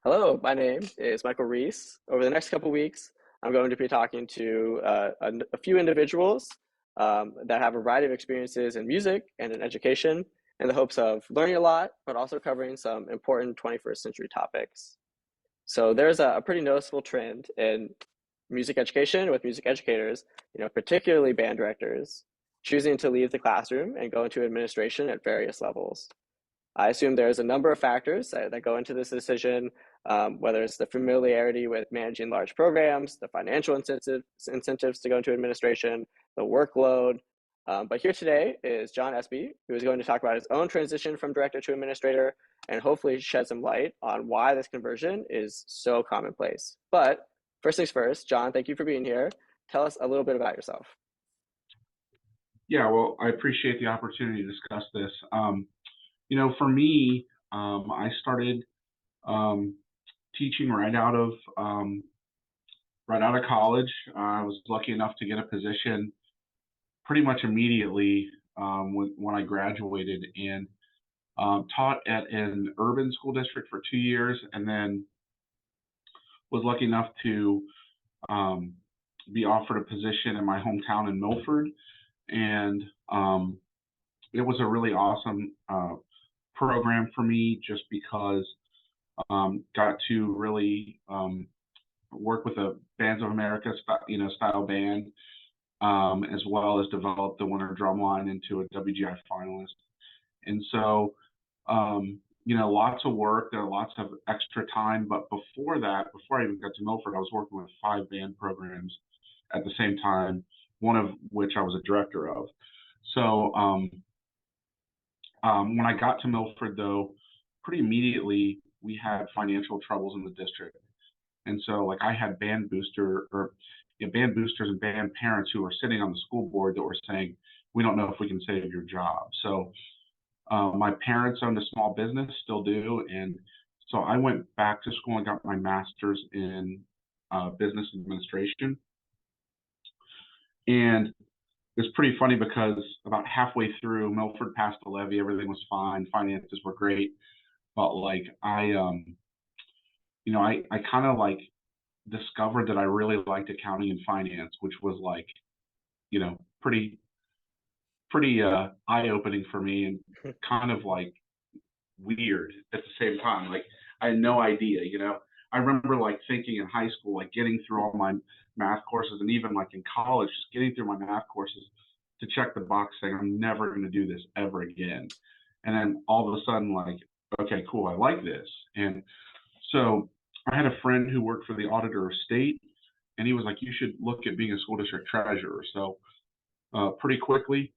Hello, my name is Michael Reese. Over the next couple weeks, I'm going to be talking to a few individuals that have a variety of experiences in music and in education in the hopes of learning a lot, but also covering some important 21st century topics. So there's a pretty noticeable trend in music education with music educators, particularly band directors, choosing to leave the classroom and go into administration at various levels. I assume there's a number of factors that go into this decision, whether it's the familiarity with managing large programs, the financial incentives to go into administration, the workload. But here today is John Espy, who is going to talk about his own transition from director to administrator and hopefully shed some light on why this conversion is so commonplace. But first things first, John, thank you for being here. Tell us a little bit about yourself. Yeah, well, I appreciate the opportunity to discuss this. For me, I started um, teaching right out of college. I was lucky enough to get a position pretty much immediately when I graduated, and taught at an urban school district for 2 years, and then was lucky enough to um, be offered a position in my hometown in Milford, and it was a really awesome program for me just because got to really work with a Bands of America style band, as well as develop the winter drum line into a WGI finalist. And so, lots of work. There are lots of extra time. But before that, before I even got to Milford, I was working with 5 band programs at the same time, one of which I was a director of. So when I got to Milford, though, pretty immediately we had financial troubles in the district, and so like I had band boosters and band parents who were sitting on the school board that were saying, "We don't know if we can save your job." So my parents owned a small business, still do, and so I went back to school and got my master's in business administration, and it's pretty funny because about halfway through, Milford passed the levy, everything was fine, finances were great, but like I kind of like discovered that I really liked accounting and finance, which was like, pretty eye opening for me and kind of like weird at the same time. Like I had no idea. I remember like thinking in high school, like getting through all my math courses, and even like in college, just getting through my math courses to check the box saying I'm never going to do this ever again. And then all of a sudden, like, okay, cool, I like this. And so I had a friend who worked for the auditor of state, and he was like, you should look at being a school district treasurer. So pretty quickly,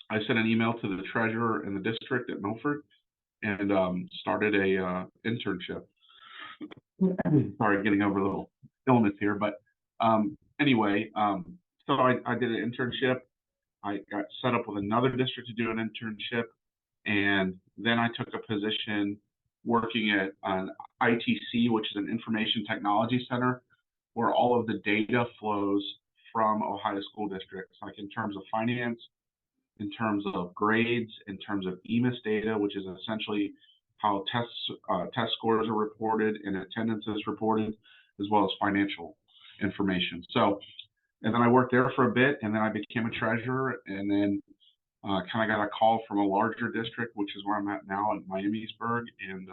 I sent an email to the treasurer in the district at Milford and started a internship. Sorry, getting over a little illness here, but anyway, so I did an internship. I got set up with another district to do an internship, and then I took a position working at an ITC, which is an information technology center, where all of the data flows from Ohio school districts, like in terms of finance, in terms of grades, in terms of EMIS data, which is essentially how test scores are reported and attendance is reported, as well as financial information. So, and then I worked there for a bit, and then I became a treasurer, and then kind of got a call from a larger district, which is where I'm at now at Miamisburg, and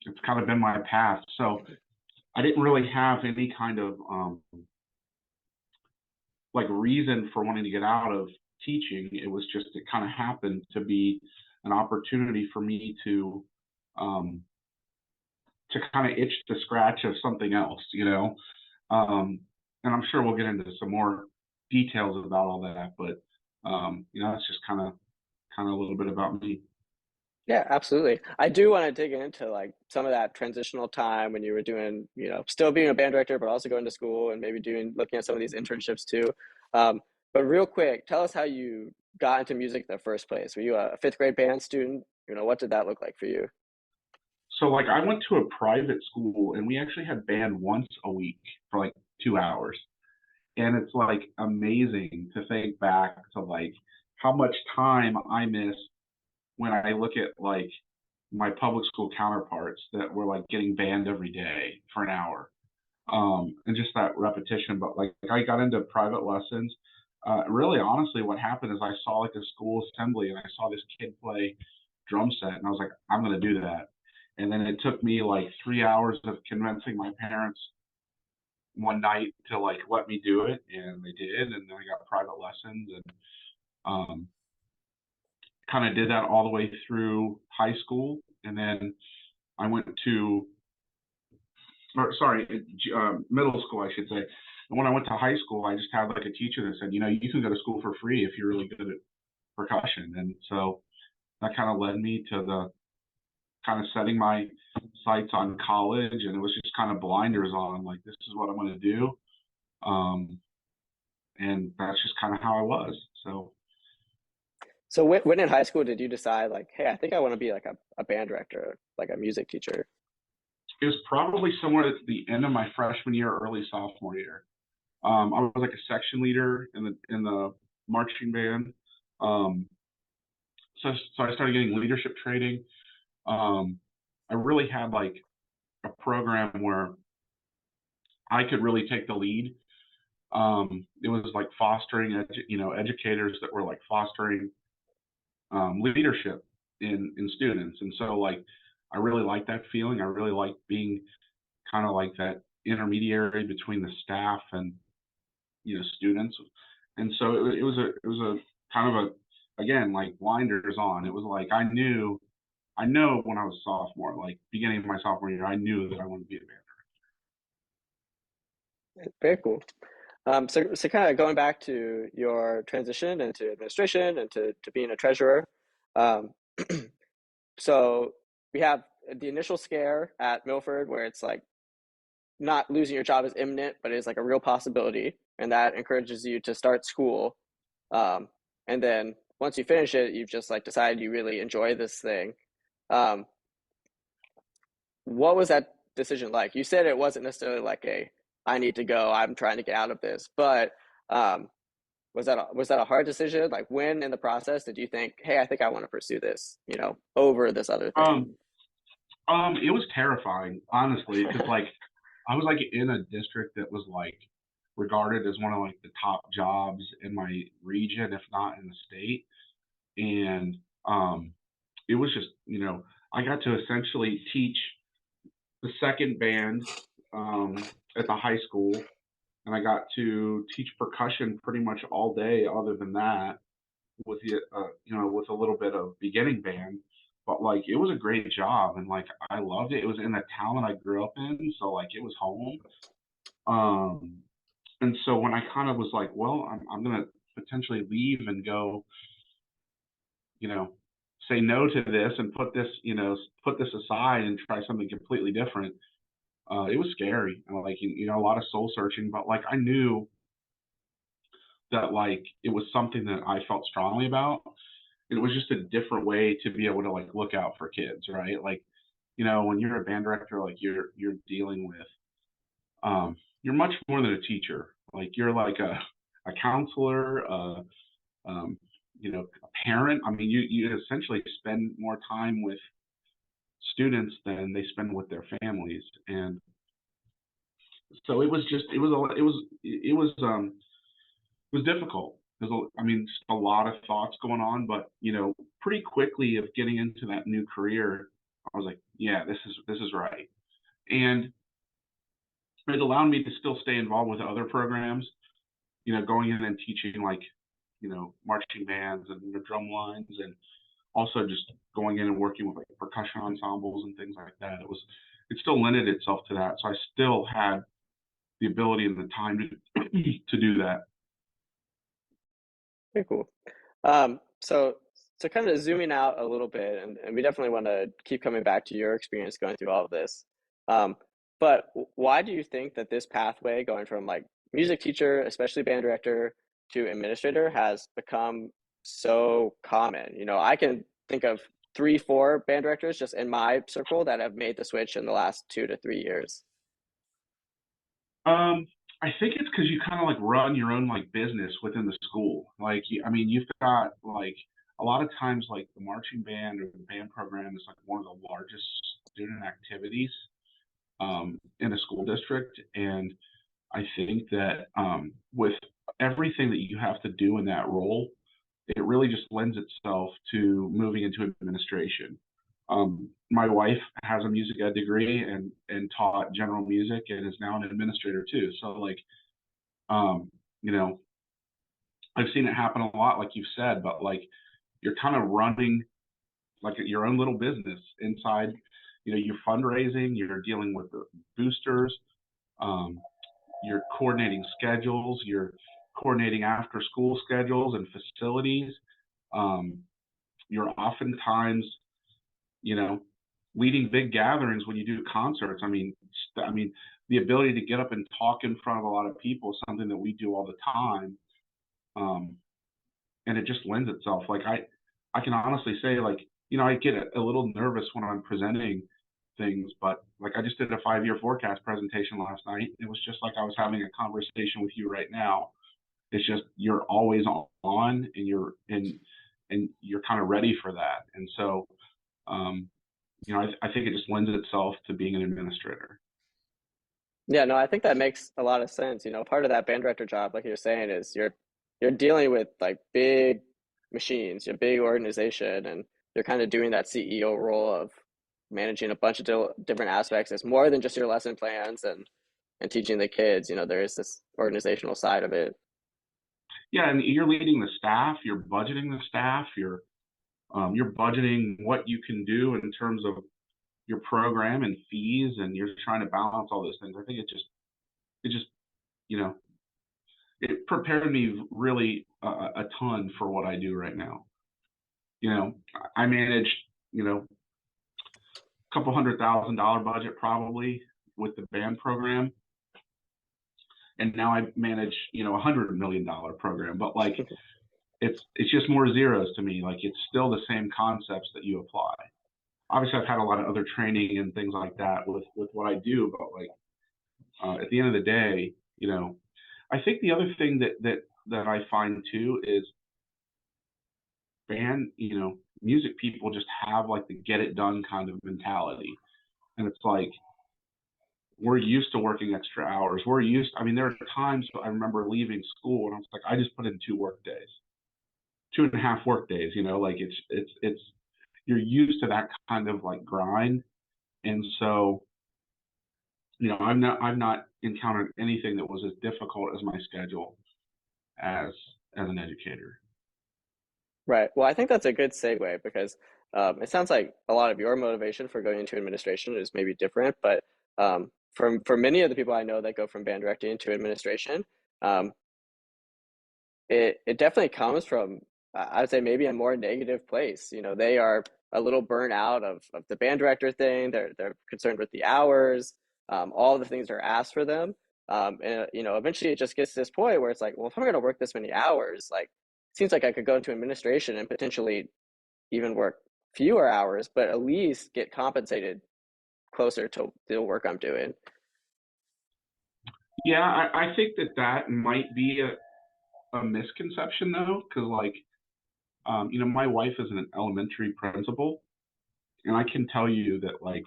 it's kind of been my path. So I didn't really have any kind of like reason for wanting to get out of teaching. It was just, it kind of happened to be an opportunity for me to kind of itch the scratch of something else. And I'm sure we'll get into some more details about all that, but it's just kind of a little bit about me. Yeah, absolutely. I do want to dig into like some of that transitional time when you were doing, still being a band director, but also going to school and maybe looking at some of these internships too. Um, but real quick, tell us how you got into music in the first place. Were you a fifth grade band student? What did that look like for you? So like I went to a private school, and we actually had band once a week for like 2 hours. And it's like amazing to think back to like how much time I missed when I look at like my public school counterparts that were like getting banned every day for an hour. And just that repetition. But like I got into private lessons. Really, honestly, what happened is I saw like a school assembly and I saw this kid play drum set, and I was like, I'm going to do that. And then it took me like 3 hours of convincing my parents one night to like let me do it, and they did. And then I got private lessons and um, kind of did that all the way through high school. And then I went to, or sorry, middle school, I should say. And when I went to high school, I just had like a teacher that said, you know, you can go to school for free if you're really good at percussion. And so that kind of led me to the kind of setting my sights on college, and it was just kind of blinders on, like, this is what I'm going to do. Um, and that's just kind of how I was. So So when in high school did you decide like, hey, I think I want to be like a band director, like a music teacher? it was probably somewhere at the end of my freshman year, early sophomore year. I was like a section leader in the marching band. Um, so I started getting leadership training. Um, I really had like a program where I could really take the lead. It was like fostering, educators that were like fostering leadership in students, and so like I really like that feeling. I really like being kind of like that intermediary between the staff and students, and so it was a kind of a, again, like blinders on. It was like I know when I was a sophomore, like beginning of my sophomore year, I knew that I wanted to be a band. Very cool. So kind of going back to your transition into administration and to being a treasurer. Um, so we have the initial scare at Milford where it's like not losing your job is imminent, but it's like a real possibility, and that encourages you to start school. Um, and then once you finish it, you've just like decided you really enjoy this thing. Um, what was that decision like? You said it wasn't necessarily like a I need to go, I'm trying to get out of this, but um, was that a hard decision? Like when in the process did you think, hey, I think I want to pursue this, over this other thing? Um, it was terrifying, honestly, because like I was like in a district that was like regarded as one of like the top jobs in my region, if not in the state. And it was just, I got to essentially teach the second band at the high school, and I got to teach percussion pretty much all day. Other than that, with with a little bit of beginning band, but like it was a great job, and like I loved it. It was in the town that I grew up in, so like it was home. Um, and so when I kind of was like, well, I'm gonna potentially leave and go, you know, say no to this and put this aside and try something completely different. It was scary, and like a lot of soul searching, but like I knew that like it was something that I felt strongly about. It was just a different way to be able to like look out for kids, right? Like, when you're a band director, like you're dealing with you're much more than a teacher. Like you're like a counselor, um, a parent. I mean, you essentially spend more time with students than they spend with their families, and so it was just it was difficult. I mean, just a lot of thoughts going on, but pretty quickly of getting into that new career, I was like, yeah, this is right, and it allowed me to still stay involved with other programs. Going in and teaching like marching bands and drum lines, and also just going in and working with like percussion ensembles and things like that. It still lended itself to that, so I still had the ability and the time to do that. Very cool. So kind of zooming out a little bit, and we definitely want to keep coming back to your experience going through all of this. Um, but why do you think that this pathway, going from like music teacher, especially band director, to administrator, has become so common? I can think of three, four band directors just in my circle that have made the switch in the last 2 to 3 years. I think it's because you kind of like run your own like business within the school. Like, I mean, you've got like a lot of times like the marching band or the band program is like one of the largest student activities in a school district. And I think that with everything that you have to do in that role, it really just lends itself to moving into administration. My wife has a music ed degree and taught general music and is now an administrator too. So like, you know, I've seen it happen a lot, like you've said, but like you're kind of running like your own little business inside. You know, you're fundraising, you're dealing with the boosters, um, you're coordinating schedules, you're coordinating after school schedules and facilities. Um, you're oftentimes, you know, leading big gatherings when you do concerts. I mean, the ability to get up and talk in front of a lot of people is something that we do all the time. Um, and it just lends itself. Like I can honestly say like, you know, I get a little nervous when I'm presenting things, but like I just did a 5-year forecast presentation last night. It was just like I was having a conversation with you right now. It's just you're always on and you're kind of ready for that. And so you know, I think it just lends itself to being an administrator. Yeah, no, I think that makes a lot of sense. You know, part of that band director job, like you're saying, is you're dealing with like big machines, your big organization, and you're kind of doing that CEO role of managing a bunch of different aspects. It's more than just your lesson plans and teaching the kids. You know, there is this organizational side of it. Yeah, and you're leading the staff, you're budgeting the staff, you're budgeting what you can do in terms of your program and fees, and you're trying to balance all those things. I think it just you know it prepared me really a ton for what I do right now. You know, I managed you know a couple $100,000 budget probably with the band program, and now I manage you know $100 million program. But like it's just more zeros to me. Like it's still the same concepts that you apply. Obviously, I've had a lot of other training and things like that with what I do, but like at the end of the day, you know, I think the other thing that I find too is band, you know, music people just have like the get it done kind of mentality, and it's like we're used to working extra hours. We're used. I mean, there are times I remember leaving school and I was like, I just put in 2 work days, 2.5 work days. You know, like it's you're used to that kind of like grind, and so you know, I've not encountered anything that was as difficult as my schedule as as an educator. Right. Well, I think that's a good segue because it sounds like a lot of your motivation for going into administration is maybe different, but for many of the people I know that go from band directing into administration, um, it definitely comes from I would say maybe a more negative place. You know, they are a little burnt out of the band director thing. They're concerned with the hours, all the things that are asked for them. And you know, eventually it just gets to this point where it's like, well, if I'm going to work this many hours, like it seems like I could go into administration and potentially even work fewer hours, but at least get compensated closer to the work I'm doing. Yeah, I think that might be a misconception though, because like you know, my wife is an elementary principal, and I can tell you that like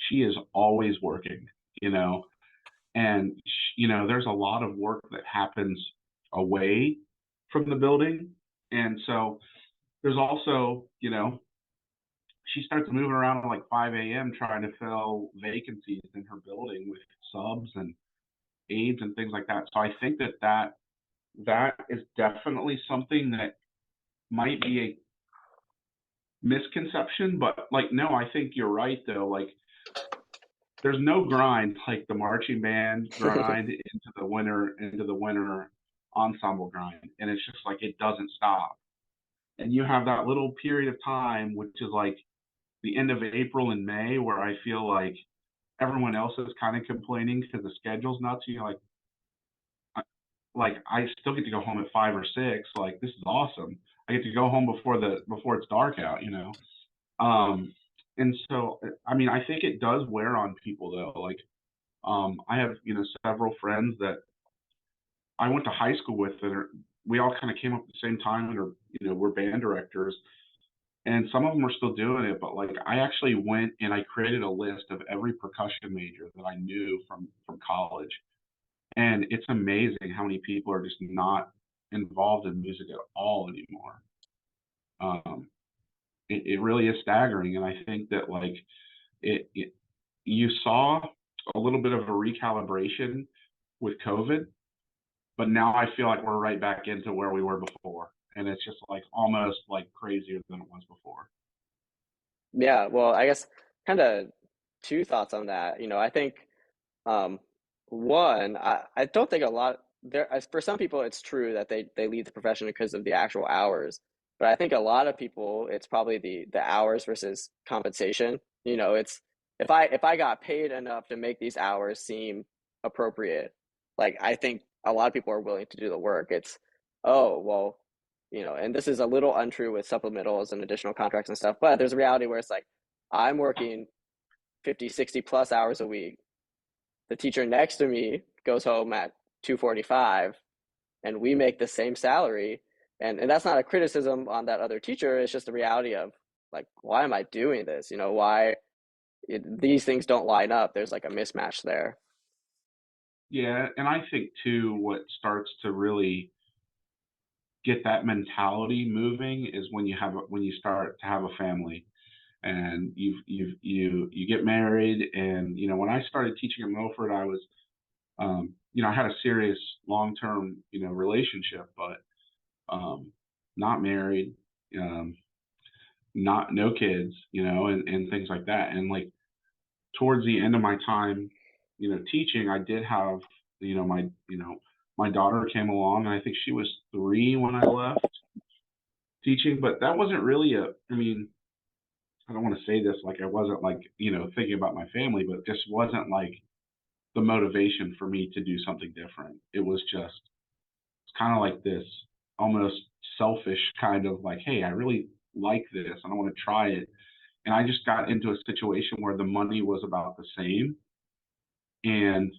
she is always working, you know, and you know, there's a lot of work that happens away from the building, and so there's also you know she starts moving around at like 5 a.m. trying to fill vacancies in her building with subs and aides and things like that. So I think that is definitely something that might be a misconception, but like no, I think you're right though. Like there's no grind like the marching band grind into the winter ensemble grind, and it's just like it doesn't stop. And you have that little period of time, which is like the end of April and May, where I feel like everyone else is kind of complaining because the schedule's nuts. You know, like I still get to go home at 5 or 6. Like this is awesome. I get to go home before it's dark out. You know, um, and so I mean I think it does wear on people though. Like I have you know several friends that I went to high school with we all kind of came up at the same time and are, we're band directors, and some of them are still doing it. But like, I actually went and I created a list of every percussion major that I knew from college, and it's amazing how many people are just not involved in music at all anymore. Um, it really is staggering, and I think that like it you saw a little bit of a recalibration with COVID, but now I feel like we're right back into where we were before, and it's just like almost like crazier than it was before. Yeah, well, I guess kind of two thoughts on that. I think um, one, I don't think a lot there for some people it's true that they leave the profession because of the actual hours. But I think a lot of people it's probably the hours versus compensation. It's if I got paid enough to make these hours seem appropriate, like I think a lot of people are willing to do the work. It's oh well, and this is a little untrue with supplementals and additional contracts and stuff, but there's a reality where it's like I'm working 50, 60 plus hours a week. The teacher next to me goes home at 2:45 and we make the same salary. And that's not a criticism on that other teacher. It's just the reality of like, why am I doing this? Why these things don't line up. There's like a mismatch there. Yeah, and I think too, what starts to really get that mentality moving is when you start to have a family, and you get married. And when I started teaching in Milford, I was I had a serious long-term relationship, but not married, um, not no kids, and things like that. And like towards the end of my time, teaching, I did have, my daughter came along, and I think she was 3 when I left teaching. But that wasn't really I mean, I don't want to say this like I wasn't like, thinking about my family, but this wasn't like the motivation for me to do something different. It was just, it's kind of like this almost selfish kind of like, hey, I really like this and I want to try it. And I just got into a situation where the money was about the same, and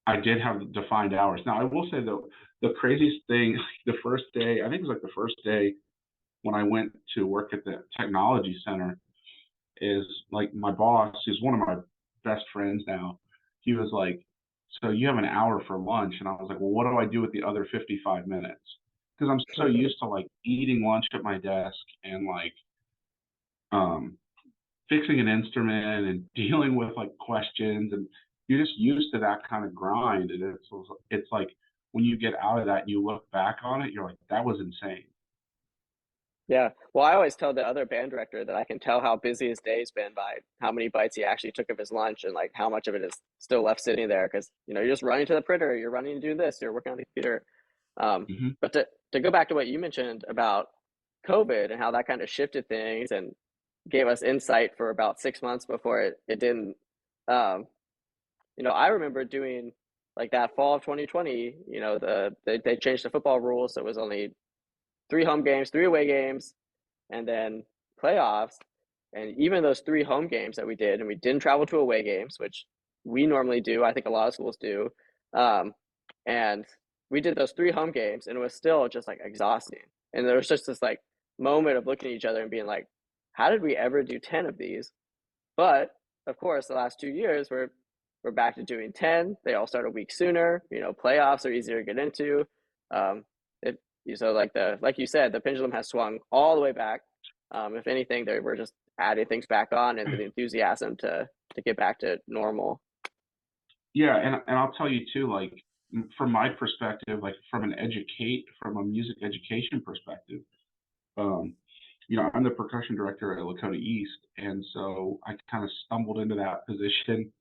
I did have defined hours. Now, I will say though, the craziest thing, the first day, I think it was like the first day when I went to work at the technology center, is like my boss, who's one of my best friends now, he was like, so you have an hour for lunch. And I was like, well, what do I do with the other 55 minutes? Because I'm so used to like eating lunch at my desk and like um, fixing an instrument and dealing with like questions. And you're just used to that kind of grind. And it's like when you get out of that and you look back on it, you're like, that was insane. Yeah. Well, I always tell the other band director that I can tell how busy his day's been by how many bites he actually took of his lunch and like how much of it is still left sitting there because you're just running to the printer, you're running to do this, you're working on the computer. Hmm. But to go back to what you mentioned about COVID and how that kind of shifted things and gave us insight for about 6 months before it didn't. Um, I remember doing like that fall of 2020. They changed the football rules, so it was only three home games, three away games, and then playoffs. And even those three home games that we did, and we didn't travel to away games, which we normally do. I think a lot of schools do. Um, and we did those three home games, and it was still just like exhausting. And there was just this like moment of looking at each other and being like, how did we ever do 10 of these? But of course, the last 2 years we're back to doing 10. They all start a week sooner. Playoffs are easier to get into. Um, it, so like you said, the pendulum has swung all the way back. If anything, they were just adding things back on and the enthusiasm to get back to normal. Yeah, and I'll tell you too, like from my perspective, like from a music education perspective, um, I'm the percussion director at Lakota East, and so I kind of stumbled into that position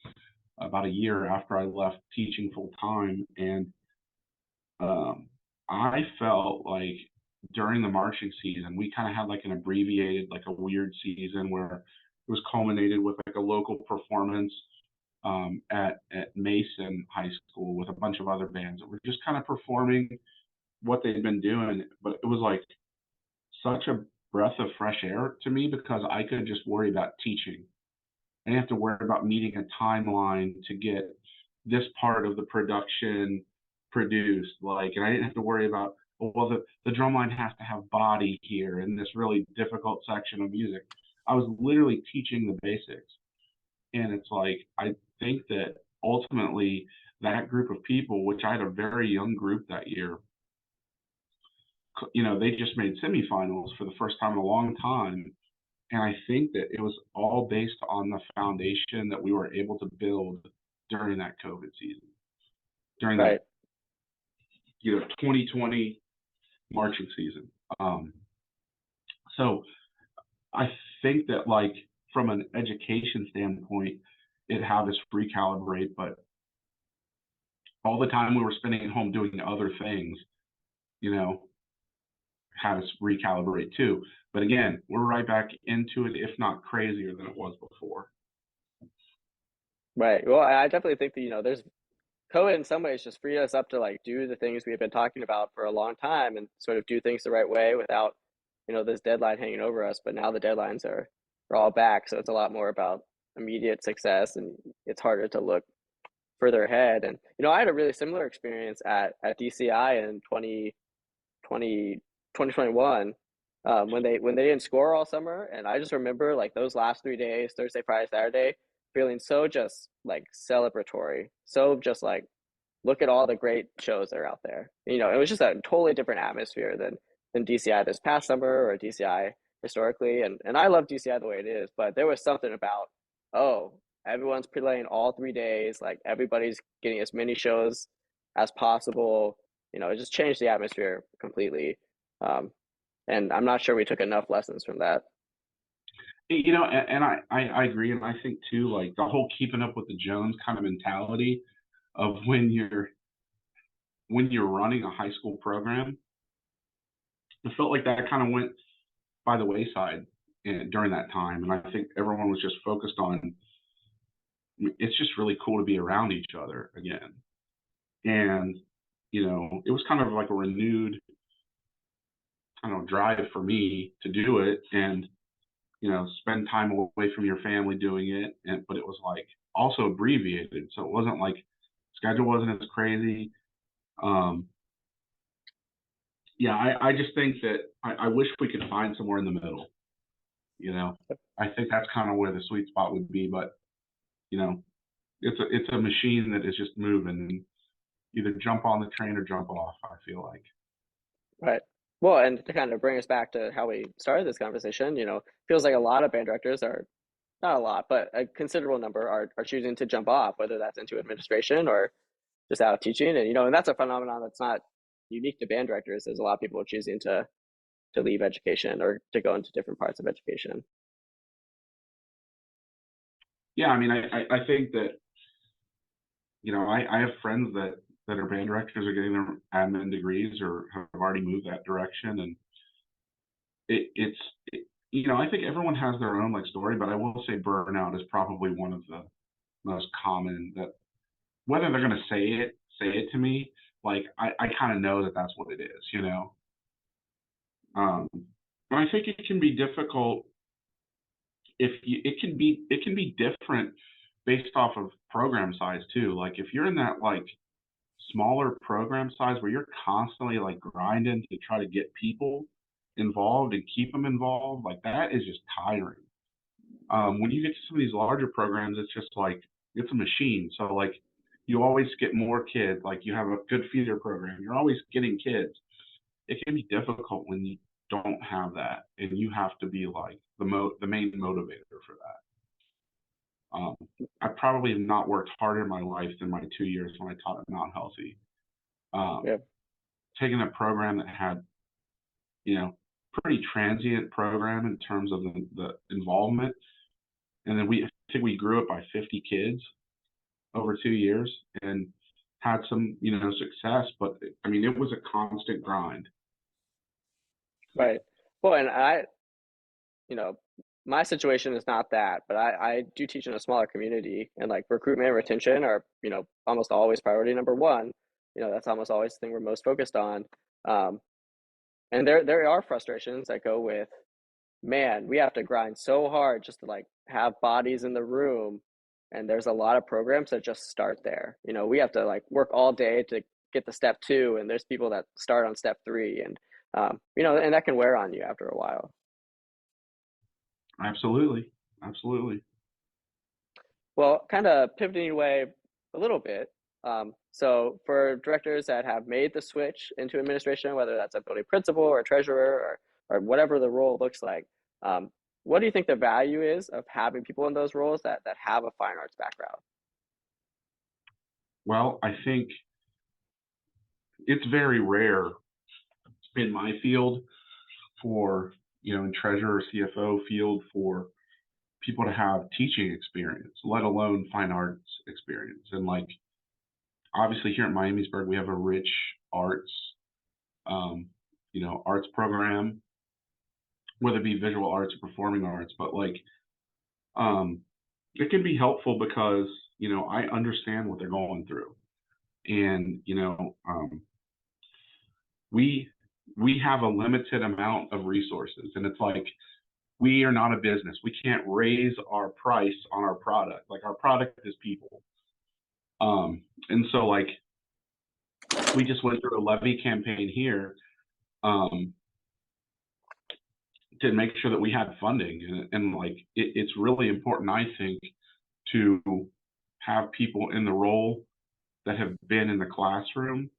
about a year after I left teaching full time. And um, I felt like during the marching season, we kind of had like an abbreviated, like a weird season where it was culminated with like a local performance at Mason High School with a bunch of other bands that were just kind of performing what they'd been doing. But it was like such a breath of fresh air to me because I could just worry about teaching. I didn't have to worry about meeting a timeline to get this part of the production produced. Like, and I didn't have to worry about, well, the drum line has to have body here in this really difficult section of music. I was literally teaching the basics. And it's like, I think that ultimately that group of people, which I had a very young group that year, they just made semifinals for the first time in a long time. And I think that it was all based on the foundation that we were able to build during that COVID season, during Right. that 2020 marching season. Um, so I think that like from an education standpoint, it had us recalibrate, but all the time we were spending at home doing other things, you know, had us recalibrate too. But again, we're right back into it, if not crazier than it was before. Right. Well, I definitely think that, there's COVID in some ways just freed us up to like do the things we've been talking about for a long time and sort of do things the right way without, this deadline hanging over us. But now the deadlines are all back. So it's a lot more about immediate success and it's harder to look further ahead. And, I had a really similar experience at DCI in 2021 when they didn't score all summer. And I just remember like those last 3 days, Thursday, Friday, Saturday, feeling so just like celebratory, so just like look at all the great shows that are out there. It was just a totally different atmosphere than DCI this past summer or DCI historically. And I love DCI the way it is, but there was something about, oh, everyone's playing all 3 days, like everybody's getting as many shows as possible. It just changed the atmosphere completely. Um, and I'm not sure we took enough lessons from that. And I agree. And I think too, like the whole keeping up with the Jones kind of mentality of when you're running a high school program, it felt like that kind of went by the wayside during that time. And I think everyone was just focused on it's just really cool to be around each other again. And, it was kind of like a renewed, I don't know, drive for me to do it and, spend time away from your family doing it. But it was like also abbreviated. So it wasn't like schedule wasn't as crazy. Um, yeah, I just think that I wish we could find somewhere in the middle. I think that's kind of where the sweet spot would be. But you know, it's a machine that is just moving. And either jump on the train or jump off. I feel like. Right. Well, and to kind of bring us back to how we started this conversation, feels like a lot of band directors are not a lot, but a considerable number are choosing to jump off, whether that's into administration or just out of teaching. And and that's a phenomenon that's not unique to band directors. There's a lot of people choosing to leave education or to go into different parts of education. Yeah, I mean, I think that I have friends that are band directors are getting their admin degrees or have already moved that direction, and it's I think everyone has their own like story, but I will say burnout is probably one of the most common that whether they're going to say it to me, like I kind of know that that's what it is. Um, and I think it can be difficult if it can be different based off of program size too. Like if you're in that like smaller program size where you're constantly like grinding to try to get people involved and keep them involved, like that is just tiring. When you get to some of these larger programs, it's just like it's a machine. So like you always get more kids. Like you have a good feeder program, you're always getting kids. It can be difficult when you don't have that, and you have to be like the main motivator for that. I probably have not worked harder in my life than my 2 years when I taught at Mount Healthy. Um, Yeah. Taking a program that had you know pretty transient program in terms of the involvement, and then I think we grew it by 50 kids over 2 years and had some success, but I mean it was a constant grind. Right. Well, and you know, my situation is not that, but I do teach in a smaller community and like recruitment and retention are, almost always priority number one. That's almost always the thing we're most focused on. Um, and there are frustrations that go with, man, we have to grind so hard just to like have bodies in the room. And there's a lot of programs that just start there. We have to like work all day to get to step 2, and there's people that start on step 3, and and that can wear on you after a while. Absolutely. Absolutely. Well, kind of pivoting away a little bit. So for directors that have made the switch into administration, whether that's a building principal or a treasurer or whatever the role looks like, um, what do you think the value is of having people in those roles that have a fine arts background? Well, I think it's very rare in my field for, in treasurer, CFO field for people to have teaching experience, let alone fine arts experience. And like, obviously here at Miamisburg, we have a rich arts, arts program, whether it be visual arts or performing arts, but like, it can be helpful because, I understand what they're going through. And, we have a limited amount of resources, and it's like, we are not a business. We can't raise our price on our product. Like, our product is people. And so like, we just went through a levy campaign here, to make sure that we had funding, and like, it's really important, I think, to have people in the role that have been in the classroom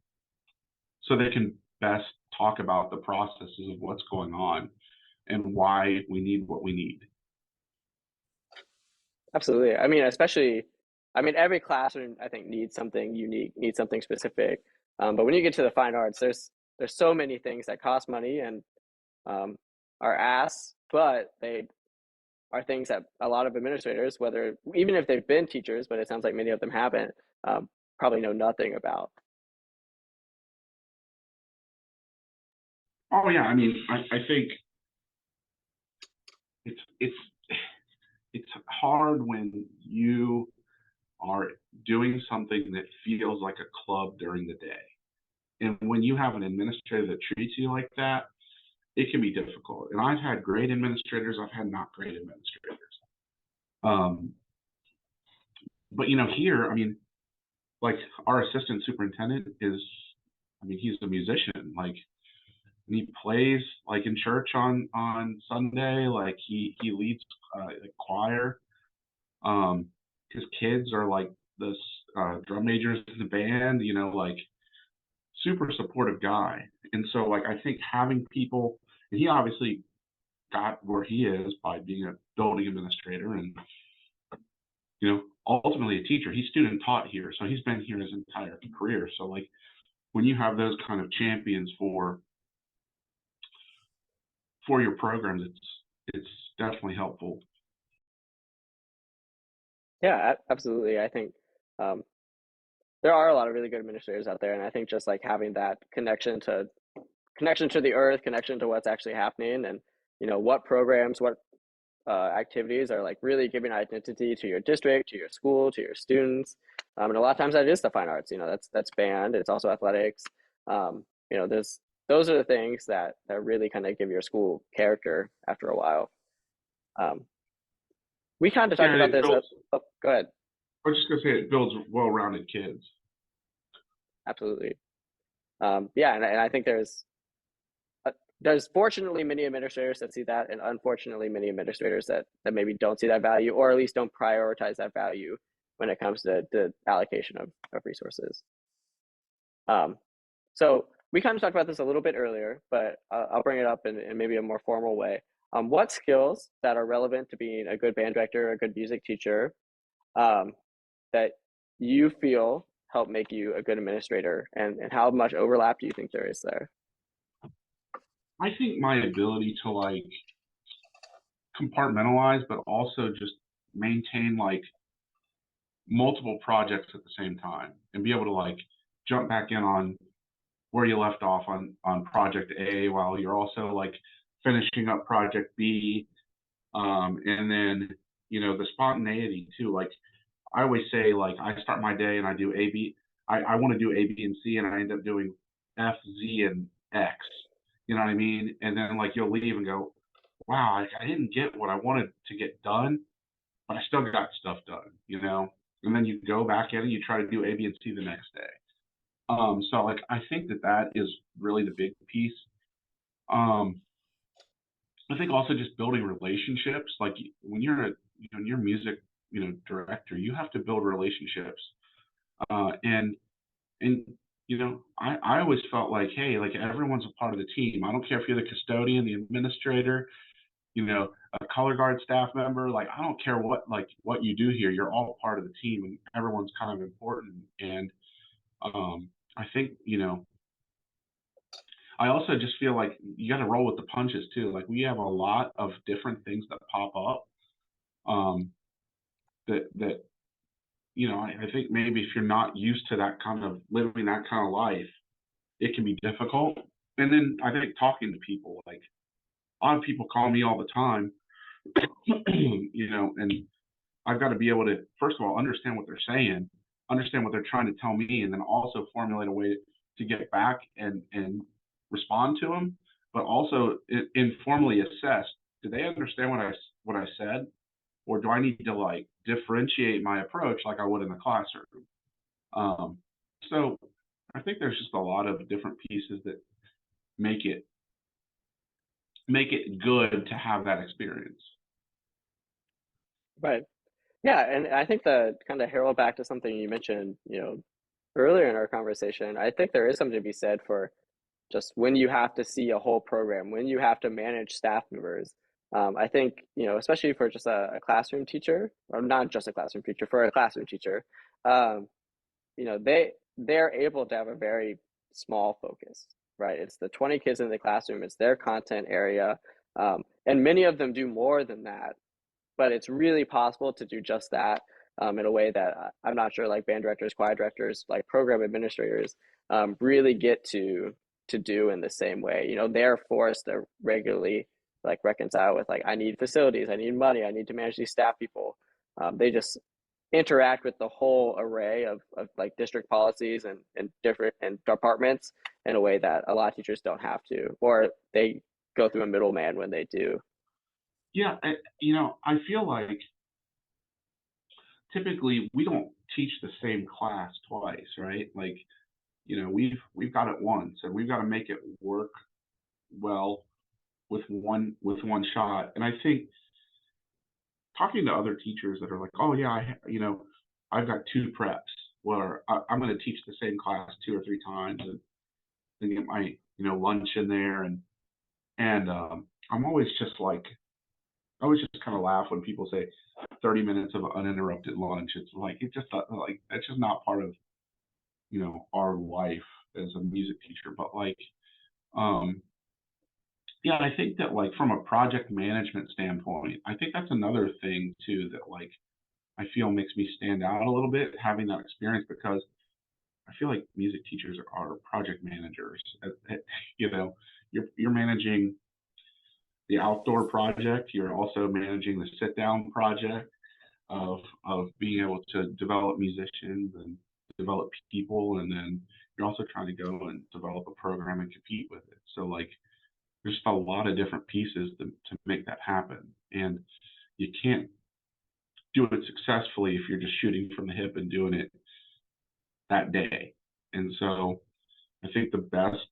so they can best talk about the processes of what's going on and why we need what we need. Absolutely. Every classroom I think needs something unique, needs something specific. But when you get to the fine arts, there's so many things that cost money and are asked, but they are things that a lot of administrators, whether even if they've been teachers, but it sounds like many of them haven't, probably know nothing about. Oh yeah, I think it's it's hard when you are doing something that feels like a club during the day. And when you have an administrator that treats you like that, it can be difficult. And I've had great administrators, I've had not great administrators. Um, but here, like, our assistant superintendent is, he's a musician. Like, and he plays like in church on Sunday. Like, he leads the choir. His kids are like the drum majors in the band. Like, super supportive guy. And so like, I think having people, and he obviously got where he is by being a building administrator and ultimately a teacher. He's student taught here, so he's been here his entire career. So like, when you have those kind of champions for your programs, it's definitely helpful. Yeah, absolutely. I think um, there are a lot of really good administrators out there, and I think just like having that connection to the earth, connection to what's actually happening, and what programs, what activities are like really giving identity to your district, to your school, to your students. And a lot of times that is the fine arts. That's band. It's also athletics. There's those are the things that really kind of give your school character after a while. We kind of talked Yeah, about this. Oh, go ahead. I was just gonna say, it builds well-rounded kids. Absolutely. Yeah, and I think there's fortunately many administrators that see that, and unfortunately many administrators that maybe don't see that value, or at least don't prioritize that value when it comes to the allocation of resources. So we kind of talked about this a little bit earlier, but I'll bring it up in maybe a more formal way. What skills that are relevant to being a good band director, a good music teacher, um, that you feel help make you a good administrator, and how much overlap do you think there is there? I think my ability to like compartmentalize, but also just maintain like multiple projects at the same time and be able to like jump back in on where you left off on project A while you're also like finishing up project B. And then, the spontaneity too. Like, I always say, like, I start my day and I do A, B. I want to do A, B, and C, and I end up doing F, Z, and X. You know what I mean? And then like, you'll leave and go, wow, I didn't get what I wanted to get done, but I still got stuff done, And then you go back in and you try to do A, B, and C the next day. So like I think that that is really the big piece. Um, I think also just building relationships. Like when you're a when you're a music director, you have to build relationships. And and I always felt like, hey, like everyone's a part of the team. I don't care if you're the custodian, the administrator, a color guard staff member. Like I don't care what you do here. You're all part of the team, and everyone's kind of important. And I think I also just feel like you got to roll with the punches too. Like we have a lot of different things that pop up. Um, that I think maybe if you're not used to that kind of living that kind of life, it can be difficult. And then I think talking to people, like a lot of people call me all the time, and I've got to be able to, first of all, understand what they're saying, understand what they're trying to tell me, and then also formulate a way to get back and respond to them, but also informally assess, do they understand what I said, or do I need to like differentiate my approach like I would in the classroom? Um, so I think there's just a lot of different pieces that make it make it good to have that experience. Right. Yeah, and I think that kind of herald back to something you mentioned, earlier in our conversation. I think there is something to be said for just when you have to see a whole program, when you have to manage staff members. I think, especially for just a classroom teacher, or not just a classroom teacher, for a classroom teacher, um, they're able to have a very small focus, right? It's the 20 kids in the classroom, it's their content area. And many of them do more than that, but it's really possible to do just that in a way that I'm not sure like band directors, choir directors, like program administrators really get to do in the same way. They're forced to regularly like reconcile with like I need facilities, I need money, I need to manage these staff people. They just interact with the whole array of like district policies and different and departments in a way that a lot of teachers don't have to, or they go through a middleman when they do. Yeah, I feel like typically we don't teach the same class twice, right? Like, we've got it once, and we've got to make it work well with one shot. And I think talking to other teachers that are like, oh yeah, I've got two preps where I'm going to teach the same class two or three times and get my lunch in there, and I'm always just like I always just kind of laugh when people say 30 minutes of uninterrupted lunch. It's like it's just like that's just not part of our life as a music teacher. But like um yeah, I think that like from a project management standpoint, I think that's another thing too that like I feel makes me stand out a little bit having that experience because I feel like music teachers are project managers. You know, you're managing the outdoor project. You're also managing the sit down project of being able to develop musicians and develop people, and then you're also trying to go and develop a program and compete with it. So like, there's just a lot of different pieces to make that happen, and you can't do it successfully if you're just shooting from the hip and doing it that day. And so I think the best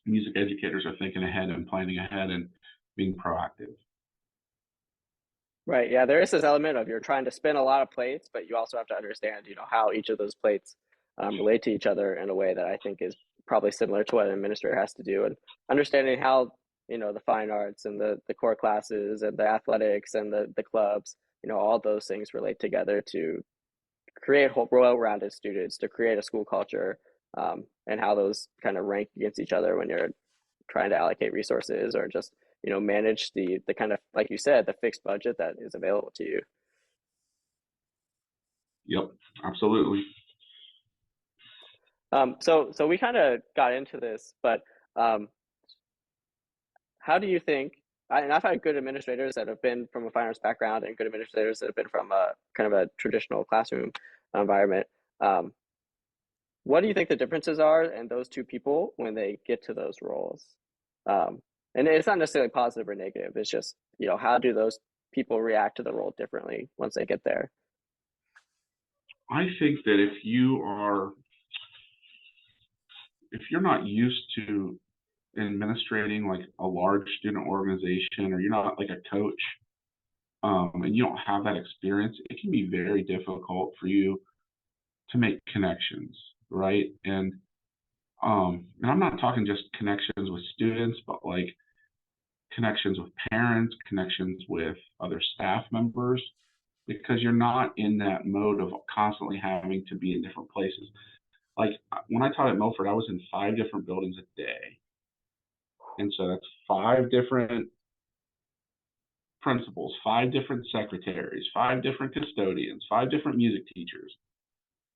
music educators are thinking ahead and planning ahead and being proactive. Right. Yeah, there is this element of you're trying to spin a lot of plates, but you also have to understand, how each of those plates relate to each other in a way that I think is probably similar to what an administrator has to do, and understanding how, the fine arts and the core classes and the athletics and the clubs, all those things relate together to create whole well-rounded students, to create a school culture, and how those kind of rank against each other when you're trying to allocate resources or just manage the kind of like you said the fixed budget that is available to you. Yep, absolutely. So we kind of got into this, but um, how do you think? And I've had good administrators that have been from a fine arts background and good administrators that have been from a kind of a traditional classroom environment. Um, what do you think the differences are in those two people when they get to those roles? Um, and it's not necessarily positive or negative. It's just, how do those people react to the role differently once they get there? I think that if you are if you're not used to administrating like a large student organization, or you're not like a coach, and you don't have that experience, it can be very difficult for you to make connections, right? And I'm not talking just connections with students, but like connections with parents, connections with other staff members, because you're not in that mode of constantly having to be in different places. Like when I taught at Milford, I was in 5 different buildings a day. And so that's 5 different principals, 5 different secretaries, 5 different custodians, 5 different music teachers,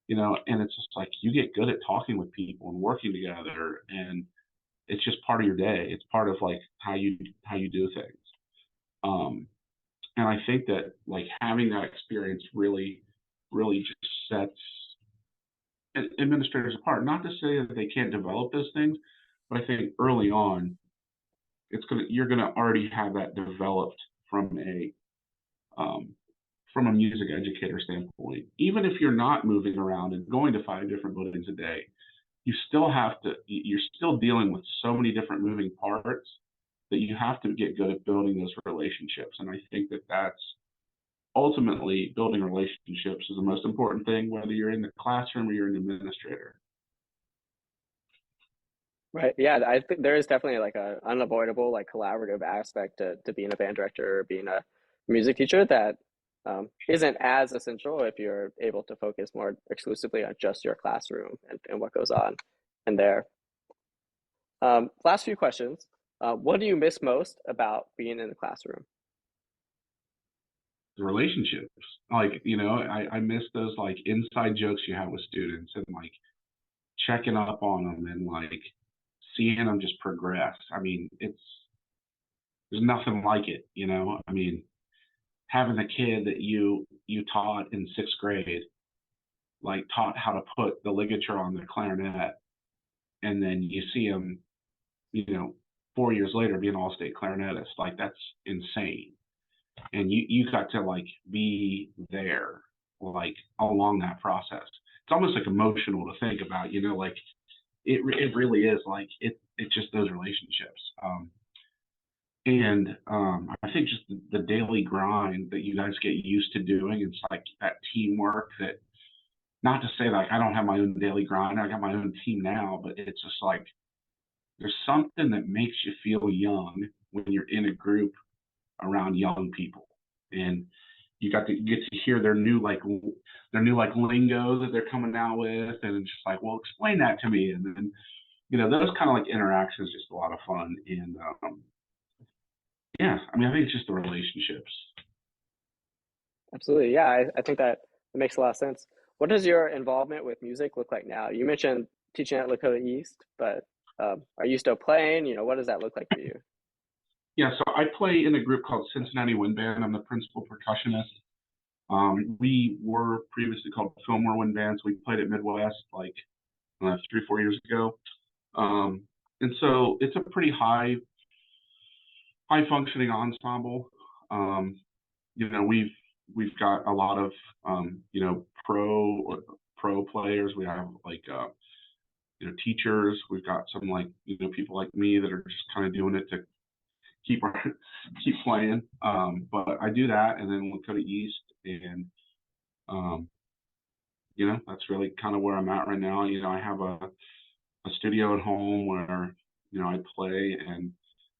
and it's just like you get good at talking with people and working together, and it's just part of your day. It's part of like how you do things. Um, and I think that like having that experience really, really just sets administrators apart. Not to say that they can't develop those things, but I think early on, you're gonna already have that developed um, from a music educator standpoint. Even if you're not moving around and going to 5 different buildings a day, you're still dealing with so many different moving parts that you have to get good at building those relationships. And I think that that's ultimately building relationships is the most important thing, whether you're in the classroom or you're an administrator. Right. Yeah, I think there is definitely like a unavoidable like collaborative aspect to being a band director or being a music teacher that isn't as essential if you're able to focus more exclusively on just your classroom and what goes on in there. Last few questions. What do you miss most about being in the classroom? The relationships, like, I miss those like inside jokes you have with students, and like checking up on them, and like seeing them just progress. I mean, there's nothing like it. I mean, having a kid that you taught in 6th grade, like taught how to put the ligature on the clarinet, and then you see him, you know 4 years later be an all-state clarinetist. Like, that's insane. And you got to like be there, like, along that process. It's almost like emotional to think about, like it really is like it's just those relationships. And I think just the daily grind that you guys get used to doing, it's like that teamwork. That, not to say like I don't have my own daily grind, I got my own team now, but it's just like there's something that makes you feel young when you're in a group around young people, and you get to hear their new lingo that they're coming out with, and it's just like, well, explain that to me. And then those kind of like interactions, just a lot of fun. And yeah, I mean, I think it's just the relationships. Absolutely. Yeah, I think that makes a lot of sense. What does your involvement with music look like now? You mentioned teaching at Lakota East, but are you still playing? What does that look like for you? Yeah, so I play in a group called Cincinnati Wind Band. I'm the principal percussionist. We were previously called Fillmore Wind Band, so we played at Midwest like 3, 4 years ago. And so it's a pretty high functioning ensemble. Um, we've got a lot of pro players. We have like teachers. We've got some like people like me that are just kind of doing it to keep keep playing. But I do that, and then we'll go to East, and um, that's really kind of where I'm at right now. I have a studio at home where I play, and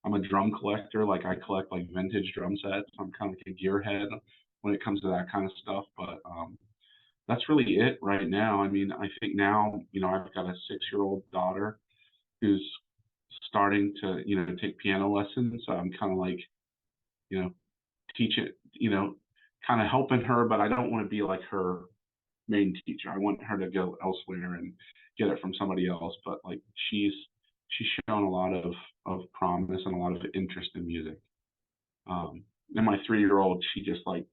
I'm a drum collector. Like, I collect like vintage drum sets. I'm kind of like a gearhead when it comes to that kind of stuff. But that's really it right now. I mean, I think now I've got a 6-year-old daughter who's starting to take piano lessons. So I'm kind of like teach it, kind of helping her, but I don't want to be like her main teacher. I want her to go elsewhere and get it from somebody else. But like she's shown a lot of promise and a lot of interest in music. And my 3-year-old, she just like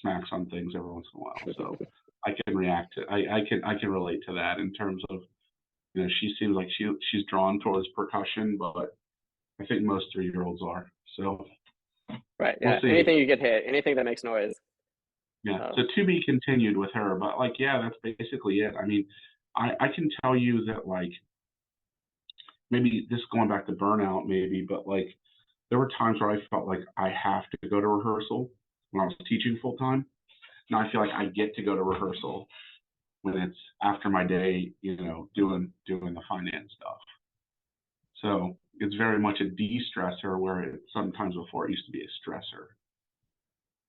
smacks on things every once in a while. So I can react to I can relate to that in terms of she seems like she's drawn towards percussion, but I think most 3-year-olds are. So Right. we'll Yeah. see. Anything you get hit, anything that makes noise. Yeah, Um, so to be continued with her, but like, yeah, that's basically it. I mean, I can tell you that like maybe this going back to burnout, maybe, but like there were times where I felt like I have to go to rehearsal when I was teaching full time. Now I feel like I get to go to rehearsal when it's after my day, doing the finance stuff. So it's very much a de-stressor where it sometimes before it used to be a stressor.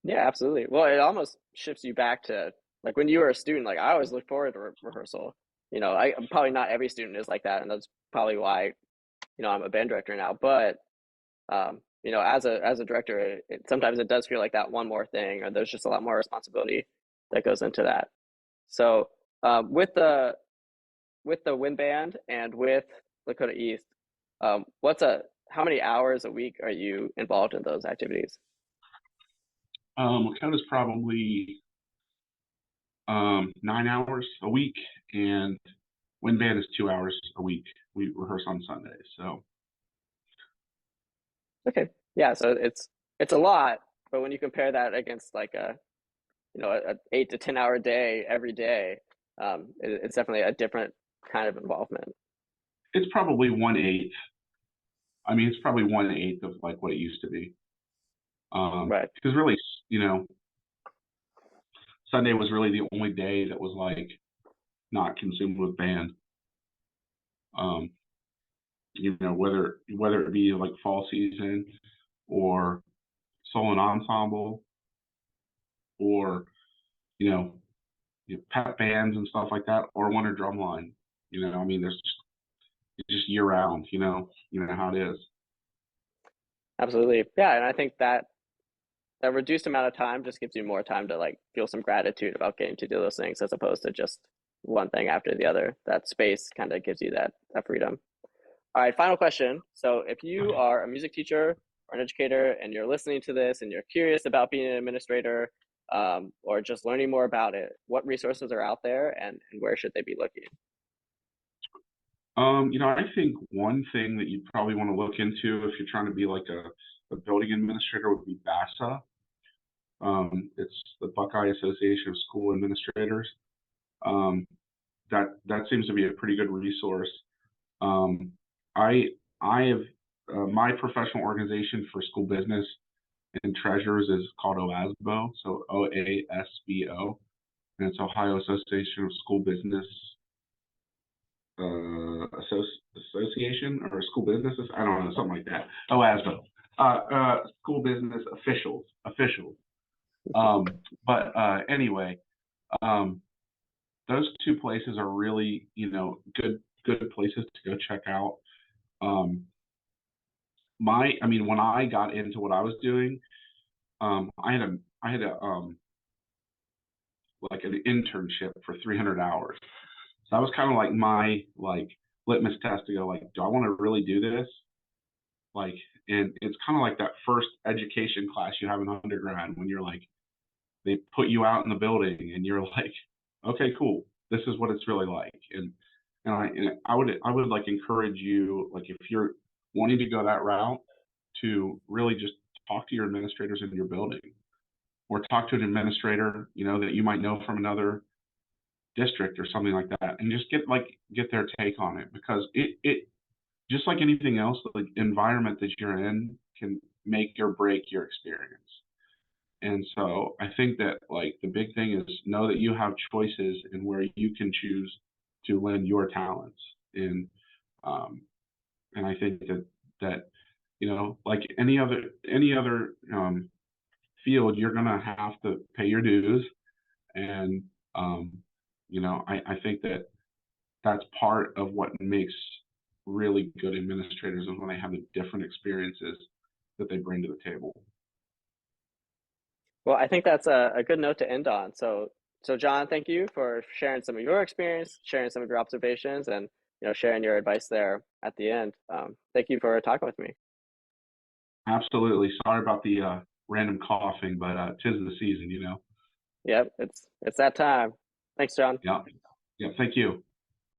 Yeah, absolutely. Well, it almost shifts you back to like when you were a student. Like I always look forward to rehearsal. I probably not every student is like that, and that's probably why I'm a band director now. But as a director, sometimes it does feel like that one more thing, or there's just a lot more responsibility that goes into that. So with the wind band and with Lakota East, how many hours a week are you involved in those activities? Lakota's probably 9 hours a week, and wind band is 2 hours a week. We rehearse on Sundays, so Okay, yeah, so it's a lot, but when you compare that against like a 8 to 10 hour day every day, it's definitely a different kind of involvement. it's probably 1/8. I mean, it's probably 1/8 of like what it used to be. Right. Because really, you know, Sunday was really the only day that was like not consumed with band. Um, whether it be like fall season or solo and ensemble or you know, pep bands and stuff like that, or winter drum line. I mean, there's just year round. You know how it is. Absolutely. Yeah, and I think that reduced amount of time just gives you more time to like feel some gratitude about getting to do those things as opposed to just one thing after the other. That space kind of gives you that freedom. All right, final question. So if you are a music teacher or an educator and you're listening to this and you're curious about being an administrator, or just learning more about it, what resources are out there and where should they be looking? I think one thing that you'd probably want to look into if you're trying to be like a building administrator would be BASA. It's the Buckeye Association of School Administrators. Um, that seems to be a pretty good resource. Um, I I have my professional organization for school business and treasurers is called OASBO, so OASBO, and it's Ohio Association of School Business Association or School Businesses. I don't know, something like that. OASBO, School Business Officials. But anyway, um, those two places are really, good places to go check out. Um, I mean, when I got into what I was doing, I had a like an internship for 300 hours. So that was kind of like my like litmus test to go like, do I want to really do this? Like, and it's kind of like that first education class you have in undergrad when you're like, they put you out in the building and you're like, okay, cool, this is what it's really like. And I would like encourage you, like if you're wanting to go that route, to really just talk to your administrators in your building or talk to an administrator, that you might know from another district or something like that, and just get their take on it, because it just like anything else, the environment that you're in can make or break your experience. And so I think that like the big thing is know that you have choices and where you can choose to lend your talents. Um, and I think that like any other field, you're gonna have to pay your dues. And I think that that's part of what makes really good administrators is when they have the different experiences that they bring to the table. Well, I think that's a good note to end on. So John, thank you for sharing some of your experience, sharing some of your observations, and sharing your advice there at the end. Thank you for talking with me. Absolutely. Sorry about the random coughing, but tis the season. Yep, it's that time. Thanks, John. Yeah. Yeah. Thank you.